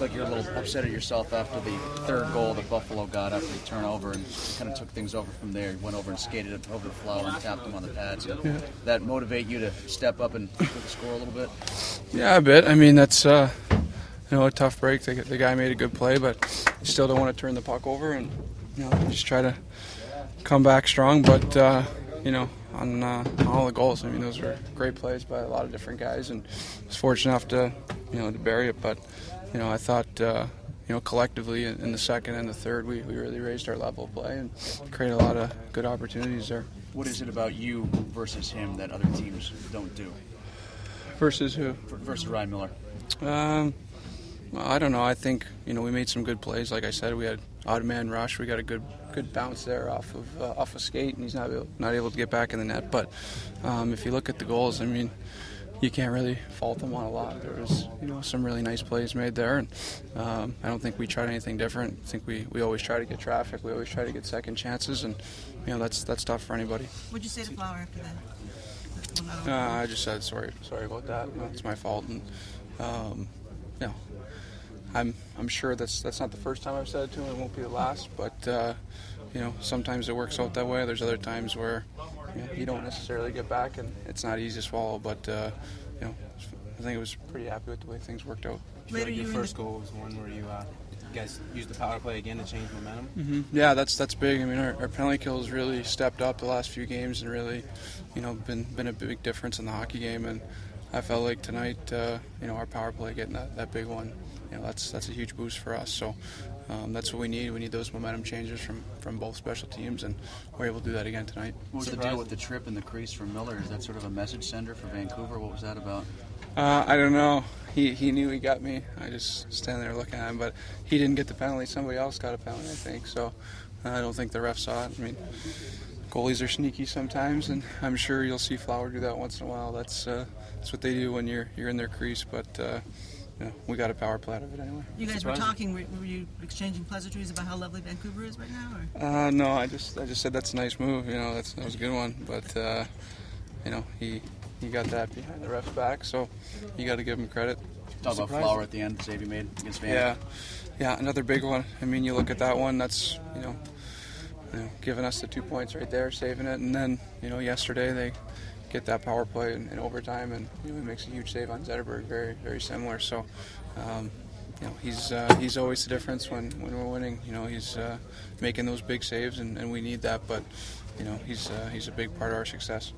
like you're a little upset at yourself after the third goal that Buffalo got after the turnover, and kind of took things over from there. You went over and skated it over the Flower and tapped him on the pads. Did that motivate you to step up and look at the score a little bit? Yeah, a bit. I mean, that's a tough break. The guy made a good play, but you still don't want to turn the puck over and just try to come back strong. But on all the goals, I mean, those were great plays by a lot of different guys, and I was fortunate enough to bury it. But I thought collectively in the second and the third, we really raised our level of play and created a lot of good opportunities there. What is it about you versus him that other teams don't do? Versus who? Versus Ryan Miller. Well, I don't know. I think we made some good plays. Like I said, we had odd man rush. We got a good bounce there off a skate, and he's not able to get back in the net. But if you look at the goals, I mean, you can't really fault them on a lot. There was some really nice plays made there, and I don't think we tried anything different. I think we always try to get traffic. We always try to get second chances, and that's tough for anybody. What'd you say to Flower after that? I just said sorry about that. It's my fault, and I'm sure that's not the first time I've said it to him. It won't be the last, but sometimes it works out that way. There's other times where you don't necessarily get back, and it's not easy to swallow. But I think I was pretty happy with the way things worked out. Later, your first goal was one where you guys used the power play again to change momentum. Mm-hmm. Yeah, that's big. I mean, our penalty kill has really stepped up the last few games, and really, been a big difference in the hockey game. And I felt like tonight, our power play getting that big one, that's a huge boost for us. So that's what we need. We need those momentum changes from both special teams, and we're able to do that again tonight. What was the deal with the trip in the crease from Miller? Is that sort of a message sender for Vancouver? What was that about? I don't know. He knew he got me. I just stand there looking at him, but he didn't get the penalty. Somebody else got a penalty, I think. So I don't think the ref saw it. I mean, goalies are sneaky sometimes, and I'm sure you'll see Flower do that once in a while. That's what they do when you're in their crease. But we got a power play out of it anyway. You guys were talking. Were you exchanging pleasantries about how lovely Vancouver is right now? Or? No, I just said that's a nice move. That was a good one. But he got that behind the ref's back, so you got to give him credit. Talk about Flower at the end, save he made against Vancouver. Yeah, another big one. I mean, you look at that one. That's giving us the 2 points right there, saving it, and then yesterday they get that power play in overtime, and he makes a huge save on Zetterberg. Very, very similar. So, he's always the difference when we're winning. He's making those big saves, and we need that. But he's a big part of our success.